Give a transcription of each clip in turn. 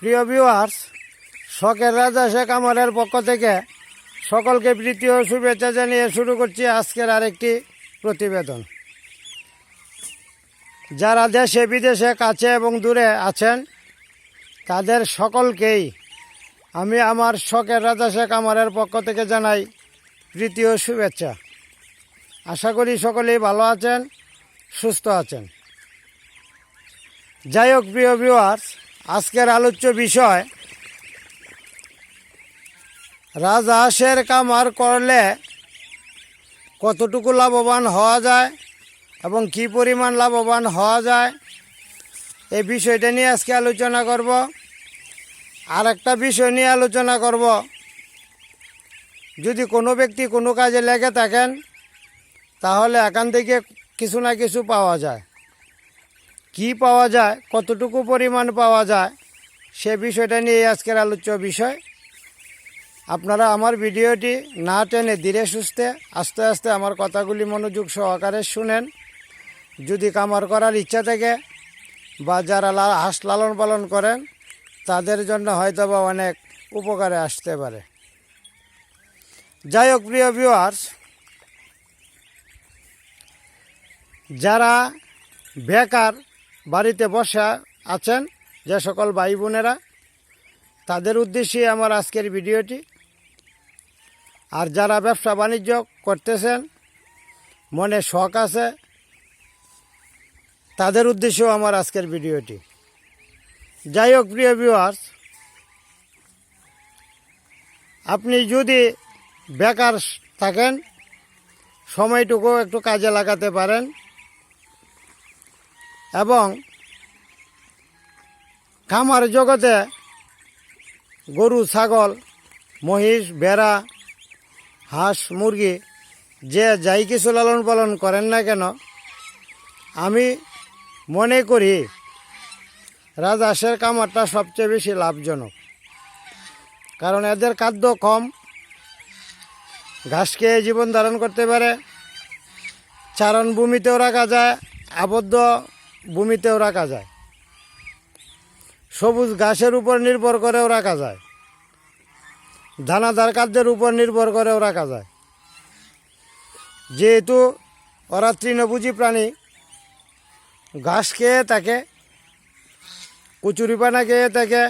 প্রিয় ভিউয়ার্স, শখের রাজা শেখ আমারের পক্ষ থেকে সকলকে প্রীতি ও শুভেচ্ছা জানিয়ে শুরু করছি আজকের আরেকটি প্রতিবেদন। যারা দেশে বিদেশে কাছে এবং দূরে আছেন তাদের সকলকেই আমি আমার শখের রাজা শেখ আমারের পক্ষ থেকে জানাই প্রীতি ও শুভেচ্ছা। আশা করি সকলেই ভালো আছেন, সুস্থ আছেন। যাই হোক প্রিয় ভিউয়ার্স, আজকের আলোচ্য বিষয় রাজহাঁসের খামার করলে কতটুকু লাভবান হওয়া যায় এবং কী পরিমাণ লাভবান হওয়া যায় এই বিষয়টা নিয়ে আজকে আলোচনা করব। আর একটা বিষয় নিয়ে আলোচনা করব, যদি কোনো ব্যক্তি কোনো কাজে লেগে থাকেন তাহলে এখান থেকে কিছু না কিছু পাওয়া যায়। কি পাওয়া যায়, কতটুকু পরিমাণ পাওয়া যায় সে বিষয়টা নিয়ে আজকের আলোচ্য বিষয়। আপনারা আমার ভিডিওটি না টেনে ধীরে সুস্থে আস্তে আস্তে আমার কথাগুলি মনোযোগ সহকারে শুনেন। যদি খামার করার ইচ্ছা থাকে বা যারা হাঁস লালন পালন করেন তাদের জন্য হয়তো বা অনেক উপকারে আসতে পারে। যাই হোক প্রিয় ভিউয়ার্স, যারা বেকার বাড়িতে বসে আছেন যে সকল ভাই বোনেরা, তাদের উদ্দেশ্যে আমার আজকের ভিডিওটি। আর যারা ব্যবসা বাণিজ্য করতেছেন, মনে শখ আছে, তাদের উদ্দেশ্যেও আমার আজকের ভিডিওটি। যাই হোক প্রিয় ভিউয়ার্স, আপনি যদি বেকার থাকেন সময়টুকু একটু কাজে লাগাতে পারেন এবং খামার জগতে গরু, ছাগল, মহিষ, ভেড়া, হাঁস, মুরগি যে যাই কিছু লালন পালন করেন না কেন, আমি মনে করি রাজহাঁসের খামারটা সবচেয়ে বেশি লাভজনক। কারণ এদের খাদ্য কম, ঘাস খেয়ে জীবন ধারণ করতে পারে, চারণ ভূমিতেও রাখা যায়, আবদ্ধ ভূমিতেও রাখা যায়, সবুজ ঘাসের উপর নির্ভর করেও রাখা যায়, দানাদার খাদ্যের উপর নির্ভর করেও রাখা যায়। যেহেতু ওরা তৃণভোজী প্রাণী, ঘাস খেয়ে থাকে, কচুরিপানা খেয়ে থাকে,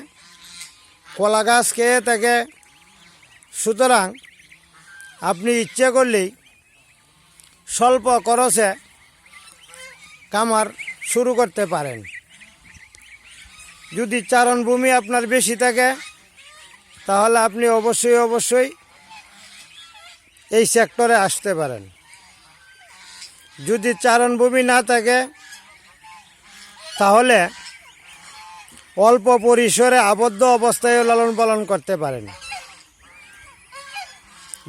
কলা গাছ খেয়ে থাকে, সুতরাং আপনি ইচ্ছে করলেই স্বল্প খরচে খামার শুরু করতে পারেন। যদি চারণভূমি আপনার বেশি থাকে তাহলে আপনি অবশ্যই এই সেক্টরে আসতে পারেন। যদি চারণভূমি না থাকে তাহলে অল্প পরিসরে আবদ্ধ অবস্থায় লালন পালন করতে পারেন।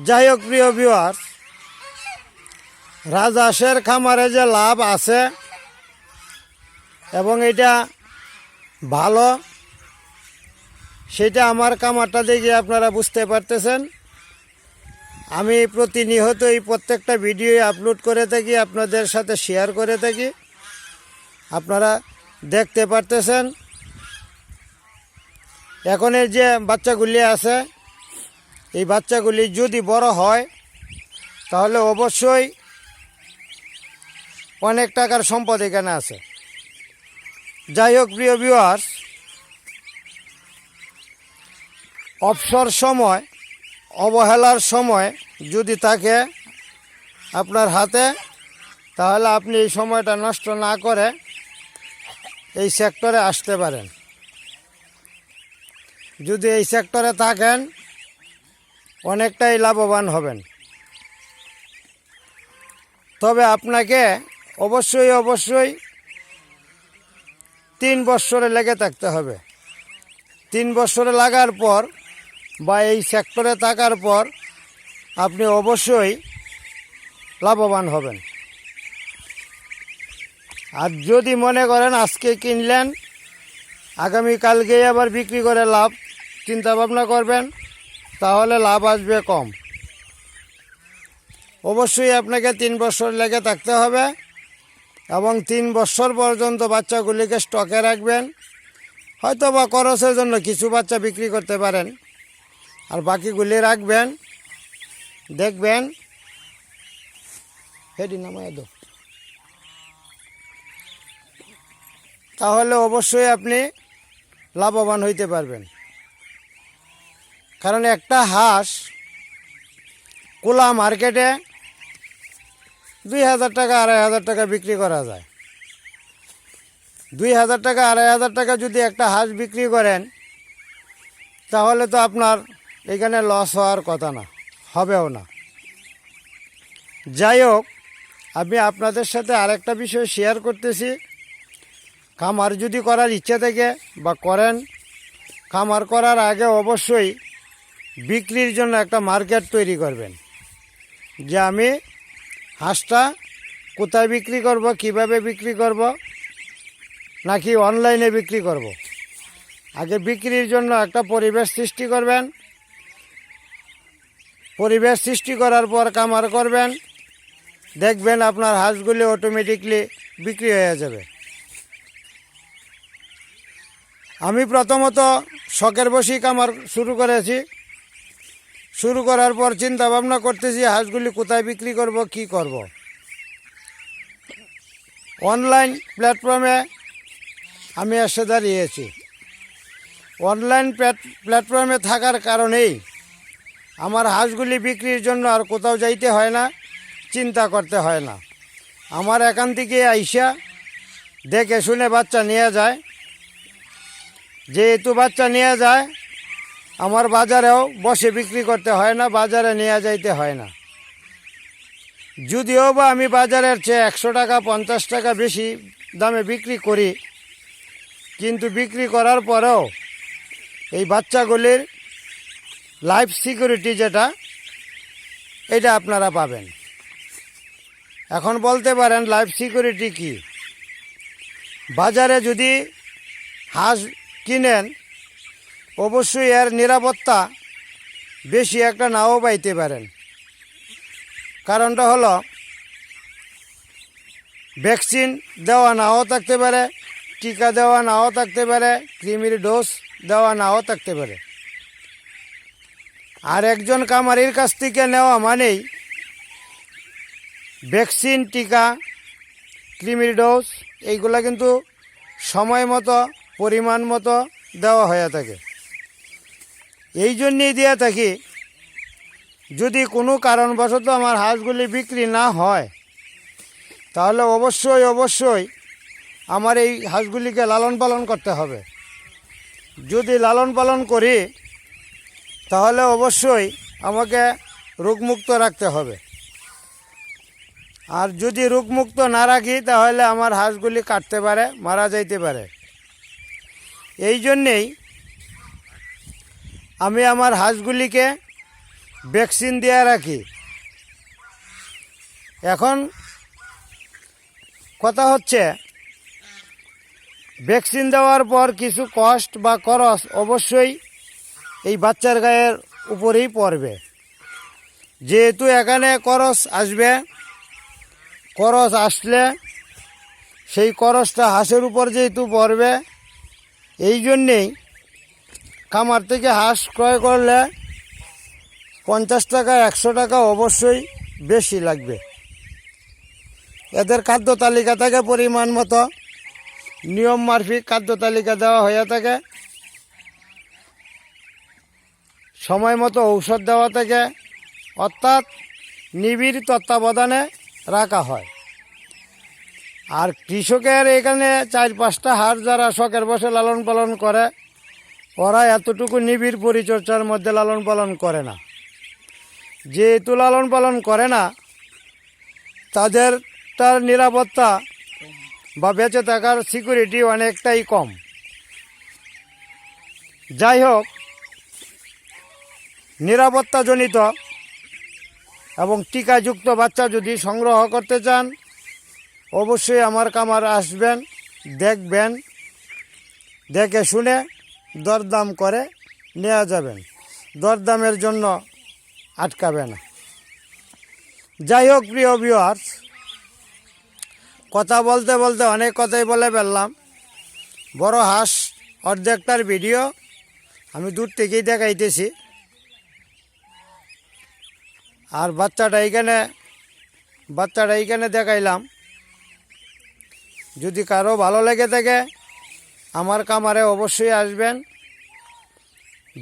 যাই হোক প্রিয় ভিউয়ার্স, রাজহাঁসের খামারে যে লাভ আছে এবং এটা ভালো, সেটা আমার খামারটা দেখে আপনারা বুঝতে পারতেছেন। আমি প্রতিনিয়তই প্রত্যেকটা ভিডিও আপলোড করে থাকি, আপনাদের সাথে শেয়ার করে থাকি, আপনারা দেখতে পারতেছেন। এখন এই যে বাচ্চাগুলি আছে, এই বাচ্চাগুলি যদি বড় হয় তাহলে অবশ্যই অনেক টাকার সম্পদ এখানে আছে। যাই হোক প্রিয় ভিউয়ার্স, অবসর সময়, অবহেলার সময় যদি থাকে আপনার হাতে, তাহলে আপনি এই সময়টা নষ্ট না করে এই সেক্টরে আসতে পারেন। যদি এই সেক্টরে থাকেন অনেকটাই লাভবান হবেন। তবে আপনাকে অবশ্যই 3 বছরে লেগে থাকতে হবে। 3 বছরে লাগার পর বা এই সেক্টরে থাকার পর আপনি অবশ্যই লাভবান হবেন। আর যদি মনে করেন আজকে কিনলেন আগামীকালকেই আবার বিক্রি করে লাভ চিন্তা ভাবনা করবেন, তাহলে লাভ আসবে কম। অবশ্যই আপনাকে 3 বছর লেগে থাকতে হবে এবং 3 বছর পর্যন্ত বাচ্চাগুলিকে স্টকে রাখবেন। হয়তো বা খরচের জন্য কিছু বাচ্চা বিক্রি করতে পারেন, আর বাকিগুলি রাখবেন। দেখবেন হেডি নামায় দাও, তাহলে অবশ্যই আপনি লাভবান হইতে পারবেন। কারণ একটা হাঁস খোলা মার্কেটে 2,000 টাকা 2,500 টাকা বিক্রি করা যায়। 2,000 টাকা 2,500 টাকা যদি একটা হাঁস বিক্রি করেন, তাহলে তো আপনার এখানে লস হওয়ার কথা না, হবেও না। যাই হোক, আমি আপনাদের সাথে আরেকটা বিষয় শেয়ার করতেছি। খামার যদি করার ইচ্ছা থেকে বা করেন, খামার করার আগে অবশ্যই বিক্রির জন্য একটা মার্কেট তৈরি করবেন, যে আমি হাঁসটা কোথায় বিক্রি করব, কিভাবে বিক্রি করব, নাকি অনলাইনে বিক্রি করব। আগে বিক্রির জন্য একটা পরিবেশ সৃষ্টি করবেন। পরিবেশ সৃষ্টি করার পর খামার করবেন, দেখবেন আপনার হাঁসগুলি অটোমেটিকলি বিক্রি হয়ে যাবে। আমি প্রথমত শখের বসেই খামার শুরু করেছি। শুরু করার পর চিন্তা ভাবনা করতেছি হাঁসগুলি কোথায় বিক্রি করব, কি করব। অনলাইন প্ল্যাটফর্মে আমি এসে দাঁড়িয়েছি। অনলাইন প্ল্যাটফর্মে থাকার কারণেই আমার হাঁসগুলি বিক্রির জন্য আর কোথাও যাইতে হয় না, চিন্তা করতে হয় না। আমার এখান থেকে আইসা দেখে শুনে বাচ্চা নিয়ে যায়। যেহেতু বাচ্চা নিয়ে যায়, আমার বাজারেও বসে বিক্রি করতে হয় না, বাজারে নিয়ে যাইতে হয় না। যদিও বা আমি বাজারের চেয়ে 100 টাকা 50 টাকা বেশি দামে বিক্রি করি, কিন্তু বিক্রি করার পরেও এই বাচ্চাগুলির লাইফ সিকিউরিটি যেটা, এটা আপনারা পাবেন। এখন বলতে পারেন লাইফ সিকিউরিটি কি? বাজারে যদি হাঁস কিনেন, অবশ্যই এর নিরাপত্তা বেশি একটা নাও পাইতে পারেন। কারণটা হলো ভ্যাকসিন দেওয়া নাও থাকতে পারে, টিকা দেওয়া নাও থাকতে পারে, কৃমির ডোজ দেওয়া নাও থাকতে পারে। আর একজন খামারির কাছ থেকে নেওয়া মানেই ভ্যাকসিন, টিকা, কৃমির ডোজ এইগুলা কিন্তু সময় মতো পরিমাণ মতো দেওয়া হয়ে থাকে। এই জন্যেই দিয়ে থাকি, যদি কোনো কারণবশত আমার হাঁসগুলি বিক্রি না হয়, তাহলে অবশ্যই আমার এই হাঁসগুলিকে লালন পালন করতে হবে। যদি লালন পালন করি, তাহলে অবশ্যই আমাকে রোগমুক্ত রাখতে হবে। আর যদি রোগমুক্ত না রাখি, তাহলে আমার হাঁসগুলি কাটতে পারে, মারা যাইতে পারে। এই জন্যেই আমি আমার হাঁসগুলিকে ভ্যাকসিন দিয়ে রাখি। এখন কথা হচ্ছে, ভ্যাকসিন দেওয়ার পর কিছু কষ্ট বা খরচ অবশ্যই এই বাচ্চার গায়ের উপরেই পড়বে। যেহেতু এখানে খরচ আসবে, খরচ আসলে সেই খরচটা হাঁসের উপর যেহেতু পড়বে, এই জন্যেই খামার থেকে হাঁস ক্রয় করলে 50 টাকা 100 টাকা অবশ্যই বেশি লাগবে। এদের খাদ্য তালিকা থেকে পরিমাণ মতো নিয়ম মাফিক খাদ্য তালিকা দেওয়া হয়ে থাকে, সময় মতো ঔষধ দেওয়া থাকে, অর্থাৎ নিবিড় তত্ত্বাবধানে রাখা হয়। আর কৃষকের এখানে 4-5টা হাঁস যারা শখের বসে লালন পালন করে, ওরা এতটুকু নিবিড় পরিচর্যার মধ্যে লালন পালন করে না। যেহেতু লালন পালন করে না, তার নিরাপত্তা বা বেঁচে থাকার সিকিউরিটি অনেকটাই কম। যাই হোক, নিরাপত্তাজনিত এবং টিকাযুক্ত বাচ্চা যদি সংগ্রহ করতে চান, অবশ্যই আমার খামার আসবেন, দেখবেন, দেখে শুনে দরদাম করে নেওয়া যাবেন। দরদামের জন্য আটকাবে না। যাই হোক প্রিয় ভিউয়ার্স, কথা বলতে বলতে অনেক কথাই বলে ফেললাম। বড় হাঁস অর্ধেকটার ভিডিও আমি দূর থেকেই দেখাইতেছি। আর বাচ্চাটা এইখানে দেখাইলাম। যদি কারো ভালো লেগে থাকে আমার খামারে অবশ্যই আসবেন,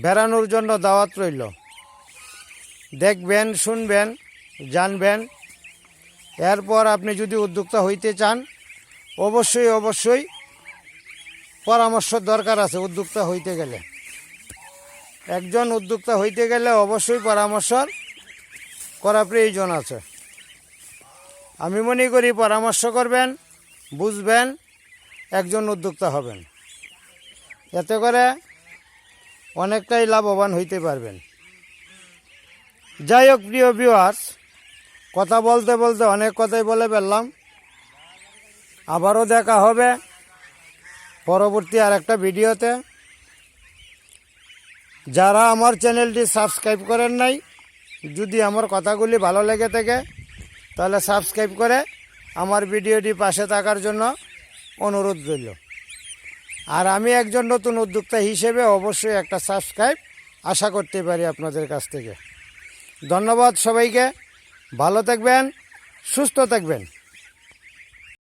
বেড়ানোর জন্য দাওয়াত রইল। দেখবেন, শুনবেন, জানবেন। এরপর আপনি যদি উদ্যোক্তা হইতে চান অবশ্যই পরামর্শ দরকার আছে। উদ্যোক্তা হইতে গেলে, একজন উদ্যোক্তা হইতে গেলে অবশ্যই পরামর্শ করা প্রয়োজন আছে। আমি মনে করি পরামর্শ করবেন, বুঝবেন, একজন উদ্যোক্তা হবেন। এতে করে অনেকটাই লাভবান হইতে পারবেন। যাই হোক প্রিয় ভিউয়ার্স, কথা বলতে বলতে অনেক কথাই বলে ফেললাম। আবারও দেখা হবে পরবর্তী আর একটা ভিডিওতে। যারা আমার চ্যানেলটি সাবস্ক্রাইব করেন নাই, যদি আমার কথাগুলি ভালো লেগে থাকে তাহলে সাবস্ক্রাইব করে আমার ভিডিওটি পাশে থাকার জন্য অনুরোধ রইল। আর আমি একজন নতুন উদ্যোক্তা হিসেবে অবশ্যই একটা সাবস্ক্রাইব আশা করতে পারি আপনাদের কাছ থেকে। ধন্যবাদ সবাইকে। ভালো থাকবেন, সুস্থ থাকবেন।